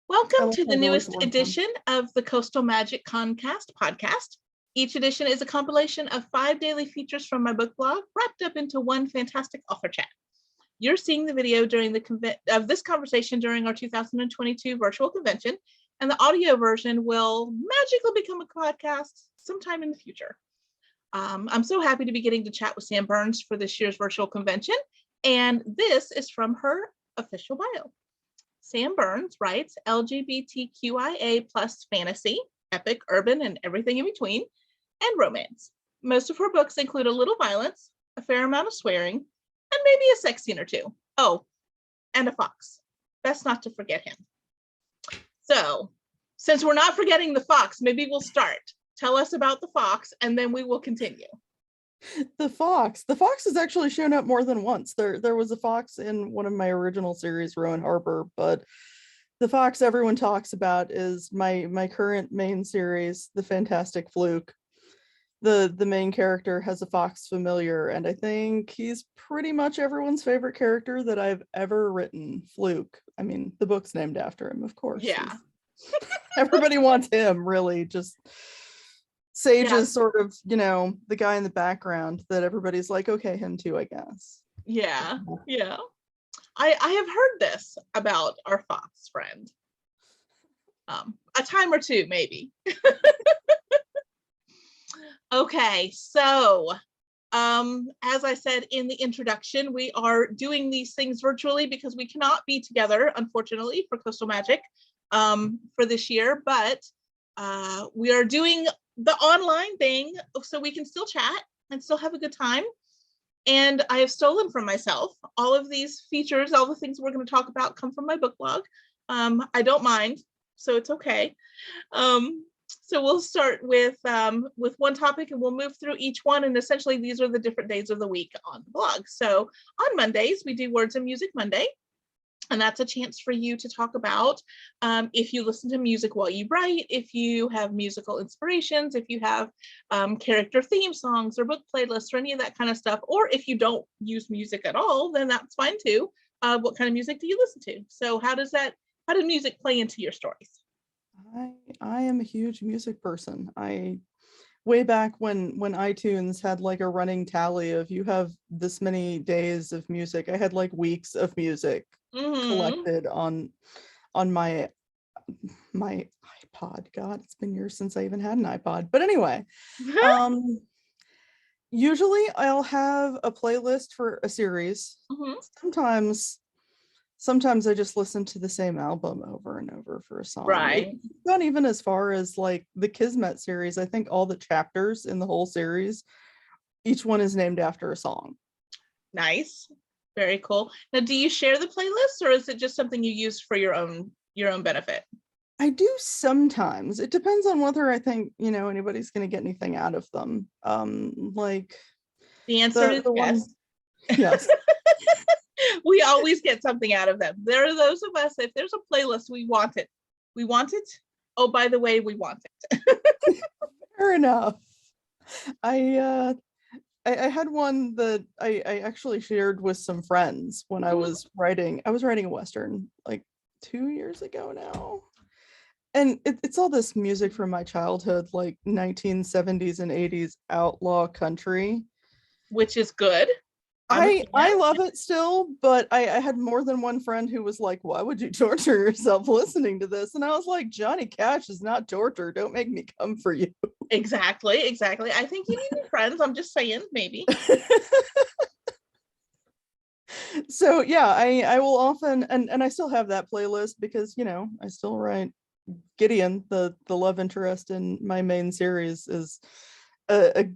Welcome I like to the my voice newest one time. edition of the Coastal Magic Concast podcast. Each edition is a compilation of 5 daily features from my book blog wrapped up into one fantastic author chat. You're seeing the video during of this conversation during our 2022 virtual convention, and the audio version will magically become a podcast sometime in the future. I'm so happy to be getting to chat with Sam Burns for this year's virtual convention, and this is from her official bio. Sam Burns writes LGBTQIA plus fantasy, epic, urban, and everything in between, and romance. Most of her books include a little violence, a fair amount of swearing, and maybe a sex scene or two. Oh, and a fox. Best not to forget him. So, since we're not forgetting the fox, maybe we'll start. Tell us about the fox, and then we will continue. The fox has actually shown up more than once. There was a fox in one of my original series, Rowan Harbor, but the fox everyone talks about is my current main series, The Fantastic Fluke. The main character has a fox familiar, and I think he's pretty much everyone's favorite character that I've ever written. Fluke. I mean, the book's named after him, of course. Yeah. Everybody wants him, really. Just Sage Yeah. is sort of, the guy in the background that everybody's like, okay, him too, I guess. Yeah. I have heard this about our fox friend. A time or two, maybe. Okay, so as I said in the introduction, we are doing these things virtually because we cannot be together, unfortunately, for Coastal Magic for this year, but we are doing the online thing so we can still chat and still have a good time. And I have stolen from myself all of these features, all the things we're going to talk about come from my book blog. I don't mind, so it's okay. So we'll start with one topic and we'll move through each one. And essentially these are the different days of the week on the blog. So on Mondays, we do Words and Music Monday. And that's a chance for you to talk about if you listen to music while you write, if you have musical inspirations, if you have character theme songs or book playlists or any of that kind of stuff, or if you don't use music at all, then that's fine too. What kind of music do you listen to? So how does music play into your stories? I am a huge music person. Way back when iTunes had like a running tally of you have this many days of music, I had like weeks of music collected on my iPod. God, it's been years since I even had an iPod. But anyway, usually I'll have a playlist for a series. Sometimes I just listen to the same album over and over for a song. Right. It's not even as far as like the Kismet series. I think all the chapters in the whole series, each one is named after a song. Nice. Very cool. Now, do you share the playlist or is it just something you use for your own benefit? I do sometimes. It depends on whether I think, anybody's going to get anything out of them. Like the answer is yes. Yes. We always get something out of them. There are those of us, if there's a playlist, we want it. We want it. Oh, by the way, we want it. Fair enough. I had one that I actually shared with some friends when I was writing. I was writing a Western like 2 years ago now. And it's all this music from my childhood, like 1970s and 80s outlaw country. Which is good. I love it still, but I had more than one friend who was like, why would you torture yourself listening to this? And I was like, Johnny Cash is not torture. Don't make me come for you. Exactly. I think you need new friends. I'm just saying, maybe. So yeah, I will often, and I still have that playlist because, I still write. Gideon, the love interest in my main series, is a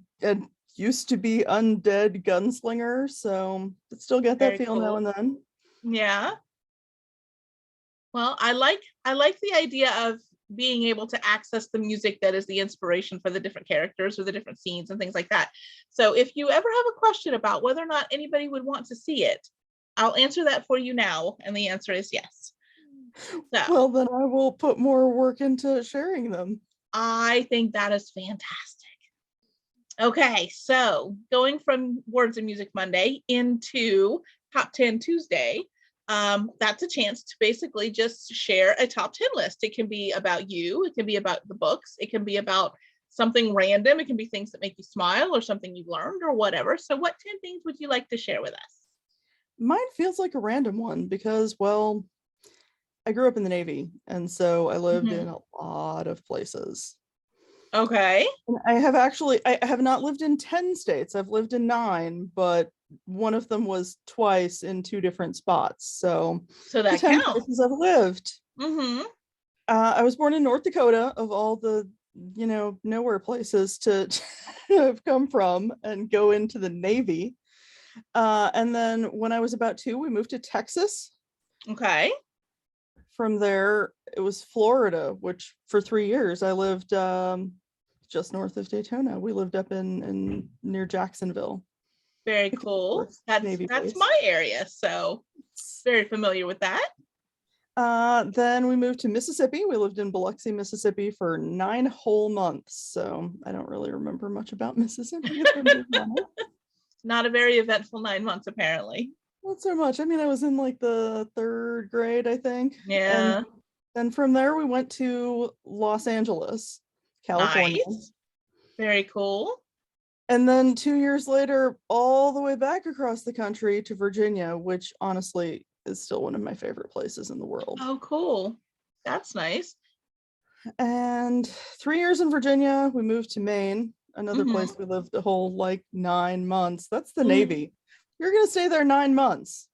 used to be undead gunslinger, so it still get that feel now and then. Yeah. Well, I like the idea of being able to access the music that is the inspiration for the different characters or the different scenes and things like that. So if you ever have a question about whether or not anybody would want to see it, I'll answer that for you now, and the answer is yes. So, well, then I will put more work into sharing them. I think that is fantastic. Okay, so going from Words and Music Monday into Top 10 Tuesday, that's a chance to basically just share a top 10 list. It can be about you, it can be about the books, it can be about something random, it can be things that make you smile or something you've learned or whatever. So what 10 things would you like to share with us? Mine feels like a random one because, well, I grew up in the Navy, and so I lived in a lot of places. Okay. And I have not lived in 10 states. I've lived in 9, but one of them was twice in 2 different spots. So the that 10 counts. places I've lived. Mm-hmm. I was born in North Dakota, of all the, nowhere places to have come from and go into the Navy. And then when I was about 2, we moved to Texas. Okay. From there, it was Florida, which for 3 years I lived just north of Daytona. We lived up in near Jacksonville. Very cool. That's my area, so very familiar with that. Then we moved to Mississippi. We lived in Biloxi, Mississippi for 9 whole months. So I don't really remember much about Mississippi. Not a very eventful 9 months, apparently. Not so much. I mean, I was in like the 3rd grade, I think. Yeah. And then from there, we went to Los Angeles, California. Nice. Very cool. And then 2 years later, all the way back across the country to Virginia, which honestly is still one of my favorite places in the world. Oh, cool. That's nice. And 3 years in Virginia, we moved to Maine, another place we lived a whole like 9 months. That's the Navy. You're going to stay there 9 months.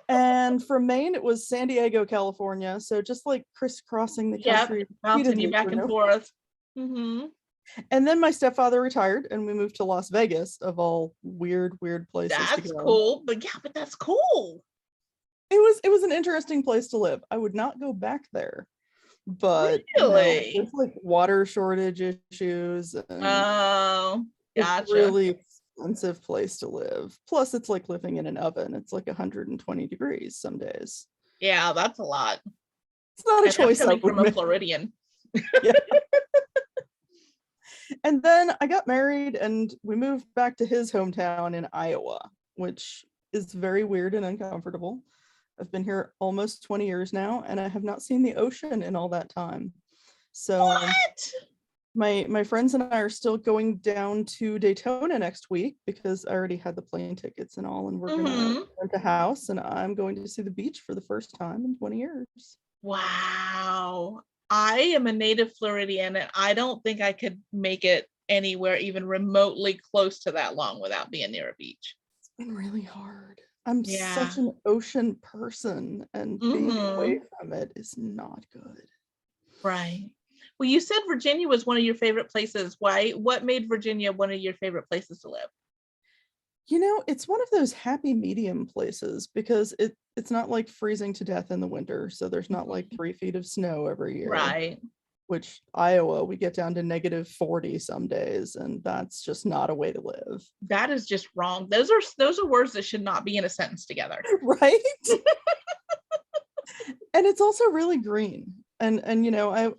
And from Maine, it was San Diego, California. So just like crisscrossing the country. Bouncing you back and forth. Mm-hmm. And then my stepfather retired and we moved to Las Vegas, of all weird places. That's cool. But that's cool. It was an interesting place to live. I would not go back there. But really? There's like water shortage issues. Oh, gotcha. It's really expensive place to live. Plus it's like living in an oven. It's like 120 degrees some days. Yeah, that's a lot. It's not a choice coming from a Floridian. Yeah. And then I got married and we moved back to his hometown in Iowa, which is very weird and uncomfortable. I've been here almost 20 years now and I have not seen the ocean in all that time. So what? My friends and I are still going down to Daytona next week because I already had the plane tickets and all, and we're gonna rent a house and I'm going to see the beach for the first time in 20 years. Wow. I am a native Floridian and I don't think I could make it anywhere even remotely close to that long without being near a beach. It's been really hard. I'm such an ocean person and being away from it is not good. Right. Well, you said Virginia was one of your favorite places. Why? What made Virginia one of your favorite places to live? It's one of those happy medium places because it's not like freezing to death in the winter. So there's not like 3 feet of snow every year. Right. Which Iowa, we get down to -40 some days, and that's just not a way to live. That is just wrong. Those are words that should not be in a sentence together. Right? And it's also really green. And I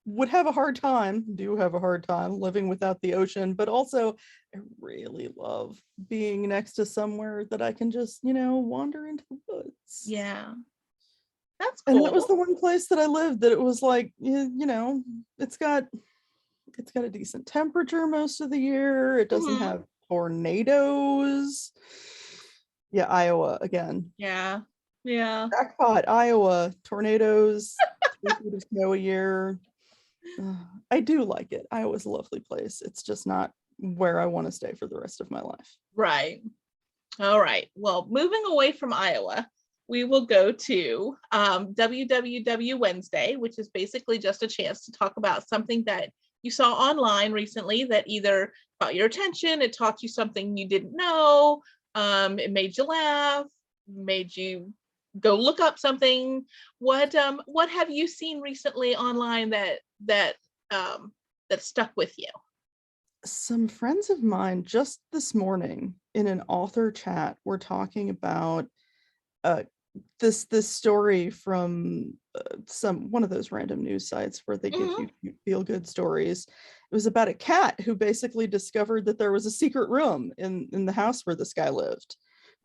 would have a hard time living without the ocean, but also I really love being next to somewhere that I can just, wander into the woods. Yeah. That's cool. And that was the one place that I lived that it was like, it's got a decent temperature most of the year. It doesn't have tornadoes. Yeah, Iowa again. Yeah. Jackpot, Iowa, tornadoes, 3 feet of snow a year. I do like it. Iowa's a lovely place. It's just not where I want to stay for the rest of my life. Right. All right. Well, moving away from Iowa, we will go to WWW Wednesday, which is basically just a chance to talk about something that you saw online recently that either caught your attention, it taught you something you didn't know, it made you laugh, made you go look up something. What have you seen recently online that stuck with you? Some friends of mine just this morning in an author chat were talking about this story from one of those random news sites where they give you feel good stories. It was about a cat who basically discovered that there was a secret room in the house where this guy lived,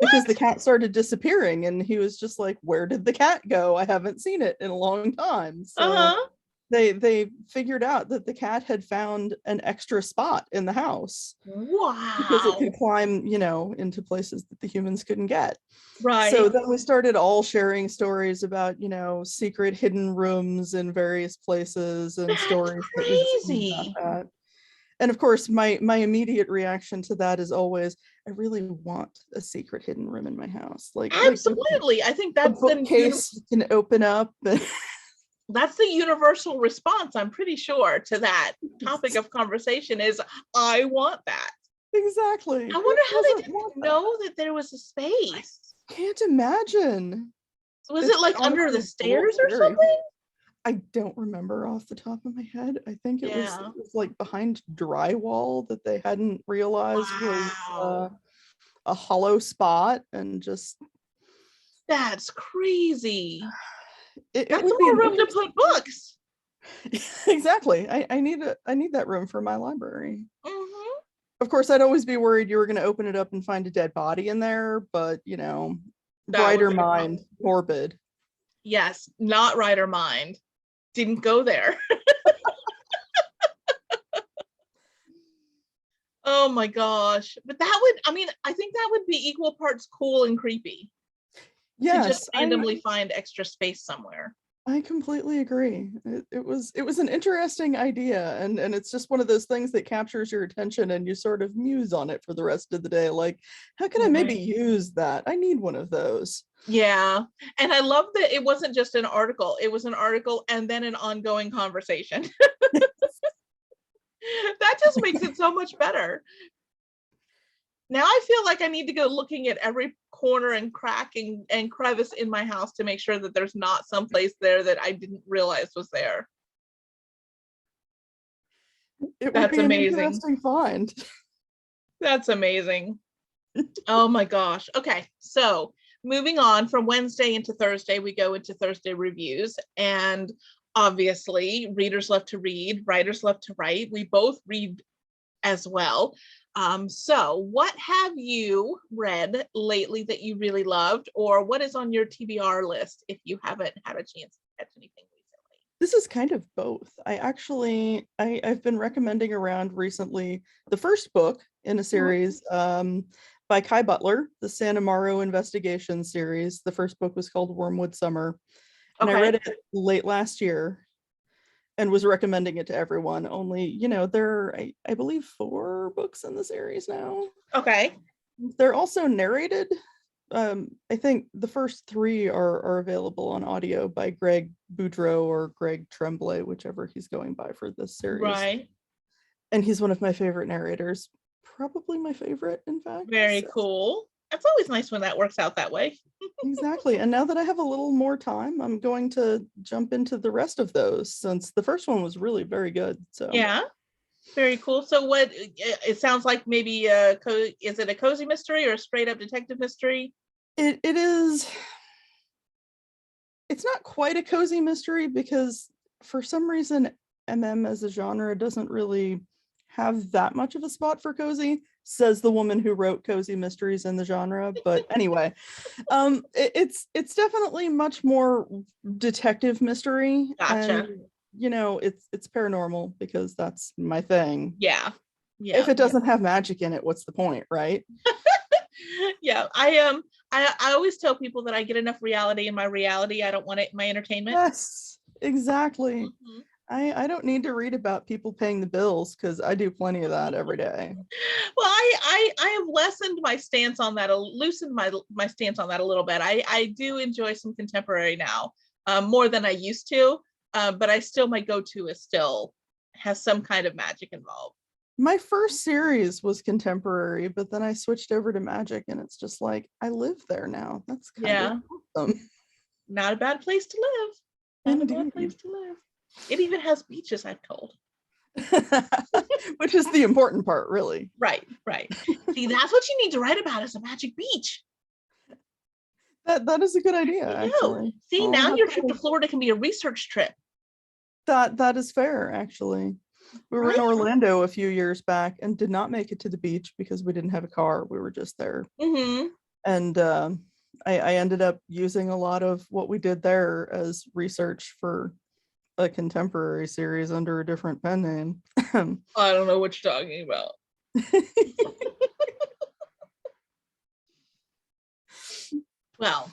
because the cat started disappearing, and he was just like, where did the cat go? I haven't seen it in a long time. So Uh-huh. they figured out that the cat had found an extra spot in the house because it could Wow. climb, into places that the humans couldn't get. So Right. then we started all sharing stories about, secret hidden rooms in various places and That's stories that we'd seen about crazy. that. And of course, my immediate reaction to that is always, I really want a secret hidden room in my house. Like Absolutely. I think a bookcase you can open up. that's the universal response, I'm pretty sure, to that topic of conversation is, I want that. Exactly. I Who wonder how they doesn't didn't want that? know that there was a space. Can't imagine. Was it It's like under the honestly a little stairs or scary. something? I don't remember off the top of my head. I think Yeah. it was like behind drywall that they hadn't realized was Wow. a hollow spot, and just That's crazy. it That's would be more an room to interesting. put books. Exactly. I need that room for my library. Hmm. Of course, I'd always be worried you were going to open it up and find a dead body in there, but That would brighter be a problem. mind, morbid. Yes, not right or mind. Didn't go there. Oh my gosh. But that would, I mean, I think that would be equal parts cool and creepy to just Yes, randomly find extra space somewhere. I completely agree. It was an interesting idea, and it's just one of those things that captures your attention, and you sort of muse on it for the rest of the day. Like, how can I maybe Right. use that? I need one of those. Yeah. And I love that it wasn't just an article, it was an article and then an ongoing conversation. That just makes it so much better. Now I feel like I need to go looking at every corner and crack and crevice in my house to make sure that there's not some place there that I didn't realize was there. It would That's be an amazing. interesting find. That's amazing. Oh my gosh. Okay. So moving on from Wednesday into Thursday, we go into Thursday reviews. And obviously, readers love to read, writers love to write. We both read as well. So what have you read lately that you really loved, or what is on your TBR list if you haven't had a chance to catch anything recently? This is kind of both. I've been recommending around recently the first book in a series by Kai Butler, the Santa Mauro investigation series. The first book was called Wormwood Summer, and I Okay. read it late last year and was recommending it to everyone. Only, there are, I believe, 4 books in the series now. Okay. They're also narrated. I think the first 3 are available on audio by Greg Boudreau or Greg Tremblay, whichever he's going by for this series. Right. And he's one of my favorite narrators, probably my favorite, in fact. Very So, cool. It's always nice when that works out that way. exactly. And now that I have a little more time, I'm going to jump into the rest of those, since the first one was really very good. So Yeah. Very cool. So what it sounds like, maybe is it a cozy mystery or a straight up detective mystery? it is. It's not quite a cozy mystery because for some reason as a genre doesn't really have that much of a spot for cozy, says the woman who wrote cozy mysteries in the genre. But anyway, it's definitely much more detective mystery, and Gotcha. it's paranormal because that's my thing. Yeah. If Yeah. it doesn't have magic in it, what's the point, right? Yeah. I always tell people that I get enough reality in my reality. I don't want it in my entertainment. Yes, exactly. Mhm. I don't need to read about people paying the bills because I do plenty of that every day. Well, I have lessened my stance on that, loosened my stance on that a little bit. I do enjoy some contemporary now, more than I used to, but I still, my go-to is still has some kind of magic involved. My first series was contemporary, but then I switched over to magic, and it's just like I live there now. That's kind of Yeah, awesome. not a bad place to live. Not a bad place Indeed. to live. It even has beaches, I'm told. Which is the important part, really. Right, right. See, that's what you need to write about, is a magic beach. That is a good idea, I know. actually. See, I'll now have your trip to to, Florida can be a research trip, that is fair, actually. We were in right? Orlando a few years back and did not make it to the beach because we didn't have a car. We were just there. Mm-hmm. And I ended up using a lot of what we did there as research for a contemporary series under a different pen name. I don't know what you're talking about. Well,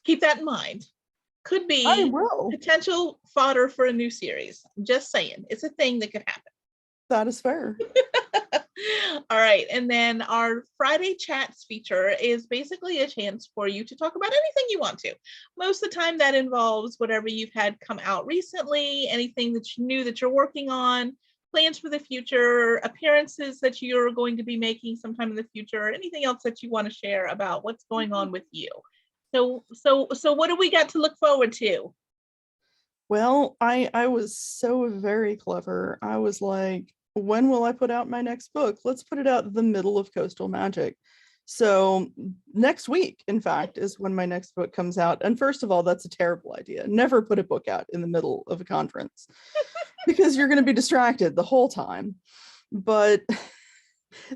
keep that in mind. Could I be will. potential fodder for a new series. I'm just saying, it's a thing that could happen. That is fair. All right. And then our Friday chats feature is basically a chance for you to talk about anything you want to. Most of the time that involves whatever you've had come out recently, anything that you knew that you're working on, plans for the future, appearances that you're going to be making sometime in the future, anything else that you want to share about what's going on with you. So what do we got to look forward to? Well, I was so very clever. I was like, when will I put out my next book? Let's put it out the middle of Coastal Magic. So next week, in fact, is when my next book comes out. And first of all, that's a terrible idea. Never put a book out in the middle of a conference because you're going to be distracted the whole time. But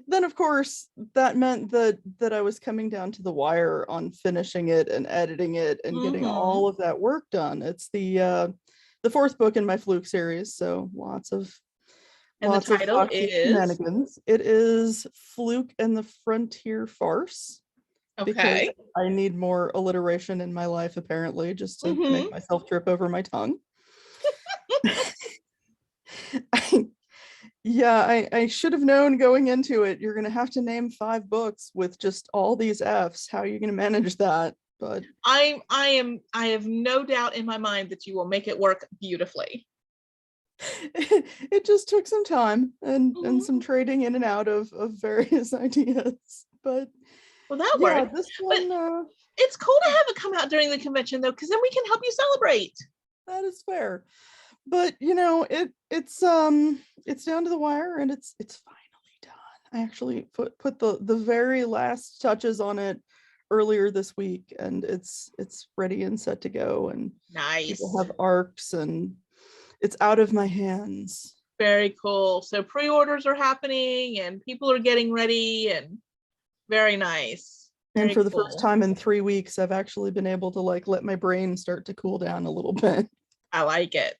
then, of course, that meant that I was coming down to the wire on finishing it and editing it and getting all of that work done. It's the fourth book in my Fluke series, so lots of title foxy is shenanigans. It is Fluke and the Frontier Farce. Because okay. I need more alliteration in my life, apparently, just to make myself trip over my tongue. I should have known going into it. You're going to have to name 5 books with just all these F's. How are you going to manage that? But I have no doubt in my mind that you will make it work beautifully. it just took some time and some trading in and out of various ideas. But well, that yeah, worked. this one, it's cool to have it come out during the convention though, because then we can help you celebrate. That is fair. But you know, it's down to the wire and it's finally done. I actually put the very last touches on it earlier this week, and it's ready and set to go, and nice. People have arcs and it's out of my hands. Very cool. So pre-orders are happening and people are getting ready, and very nice. Very and for the first time in 3 weeks, I've actually been able to like let my brain start to cool down a little bit. I like it.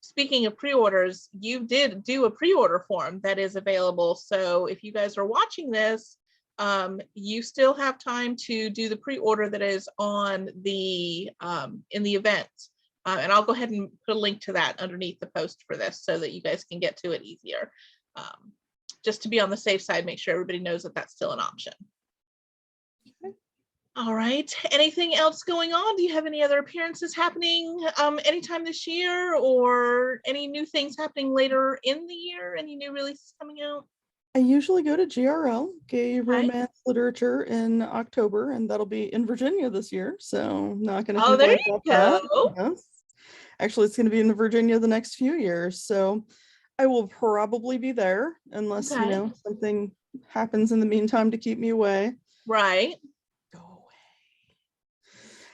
Speaking of pre-orders, you did do a pre-order form that is available. So if you guys are watching this, you still have time to do the pre-order that is on the in the event. And I'll go ahead and put a link to that underneath the post for this so that you guys can get to it easier. Just to be on the safe side, make sure everybody knows that that's still an option. Okay. All right. Anything else going on? Do you have any other appearances happening anytime this year, or any new things happening later in the year? Any new releases coming out? I usually go to GRL, Gay Romance Literature, in October, and that'll be in Virginia this year. So not going to complain about that. Yes. Actually, it's going to be in Virginia the next few years. So I will probably be there unless, you know, something happens in the meantime to keep me away. Right. Go away.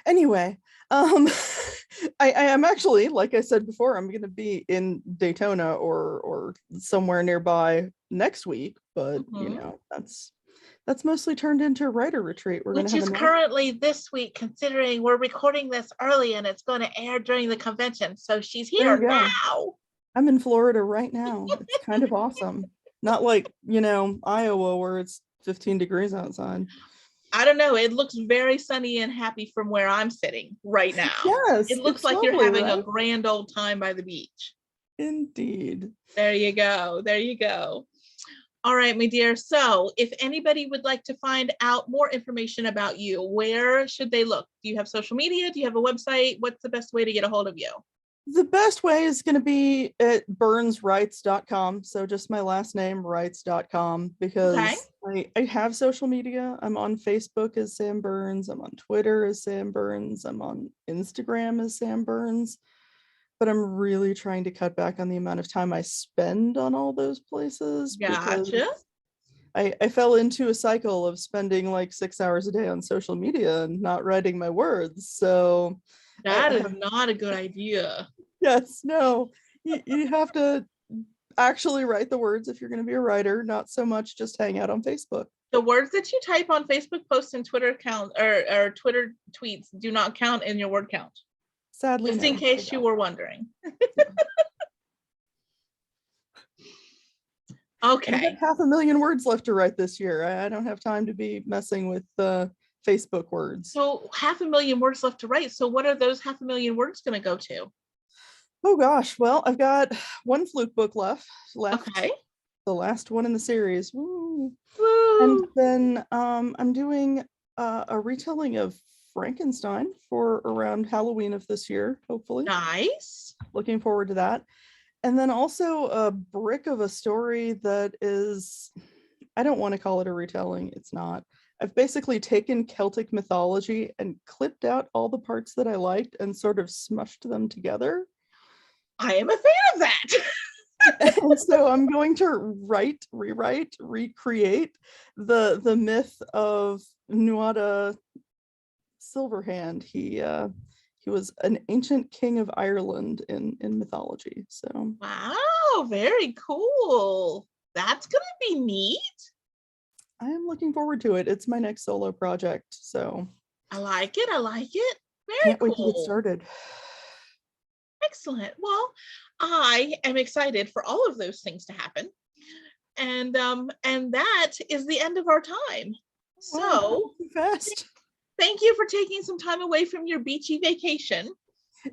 Anyway, I am actually, like I said before, I'm going to be in Daytona or somewhere nearby next week, but you know, that's mostly turned into a writer retreat. Which is currently this week, considering we're recording this early and it's going to air during the convention. So she's here now. I'm in Florida right now. It's kind of awesome. Not like, you know, Iowa where it's 15 degrees outside. I don't know. It looks very sunny and happy from where I'm sitting right now. Yes. It looks like lovely, you're having a grand old time by the beach. Indeed. There you go. There you go. All right, my dear. So if anybody would like to find out more information about you, where should they look? Do you have social media? Do you have a website? What's the best way to get a hold of you? The best way is going to be at burnswrites.com. So just my last name, writes.com, because I have social media. I'm on Facebook as Sam Burns. I'm on Twitter as Sam Burns. I'm on Instagram as Sam Burns. But I'm really trying to cut back on the amount of time I spend on all those places. Gotcha. I fell into a cycle of spending like 6 hours a day on social media and not writing my words. So that is not a good idea. Yes, no, you have to actually write the words if you're going to be a writer, not so much just hang out on Facebook. The words that you type on Facebook posts and Twitter account or Twitter tweets do not count in your word count. Sadly, Just no, in they case you don't. were wondering. I Okay. have 500,000 words left to write this year. I don't have time to be messing with Facebook words. So 500,000 words left to write. So what are those 500,000 words going to go to? Oh gosh, well, I've got one fluke book left. Okay. The last one in the series. Woo. Woo. And then I'm doing a retelling of Frankenstein for around Halloween of this year, hopefully. Nice. Looking forward to that. And then also a brick of a story that is, I don't want to call it a retelling. It's not. I've basically taken Celtic mythology and clipped out all the parts that I liked and sort of smushed them together. I am a fan of that. And so I'm going to rewrite, recreate the myth of Nuada Silverhand. He was an ancient king of Ireland in mythology. So Wow, very cool. That's gonna be neat. I am looking forward to it. It's my next solo project. So I like it. I like it. Very can't wait to cool. get started. Excellent. Well, I am excited for all of those things to happen. And that is the end of our time. So Fast. thank you for taking some time away from your beachy vacation.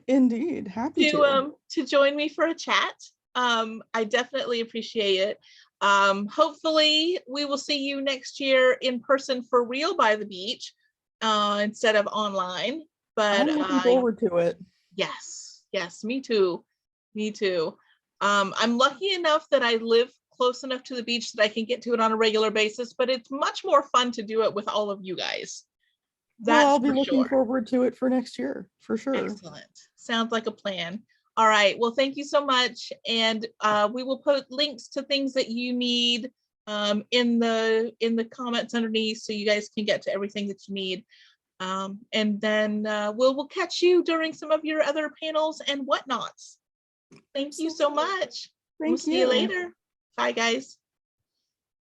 Indeed. Happy to. To join me for a chat. I definitely appreciate it. Hopefully we will see you next year in person for real by the beach instead of online. But I'm looking forward to it. Yes, me too. I'm lucky enough that I live close enough to the beach that I can get to it on a regular basis, but it's much more fun to do it with all of you guys. Well, I'll be looking forward to it for next year, for sure. Excellent. Sounds like a plan. All right. Well, thank you so much. And we will put links to things that you need in the comments underneath so you guys can get to everything that you need. And then we'll catch you during some of your other panels and whatnots. Thank you so much. Thank you. See you later. Bye, guys.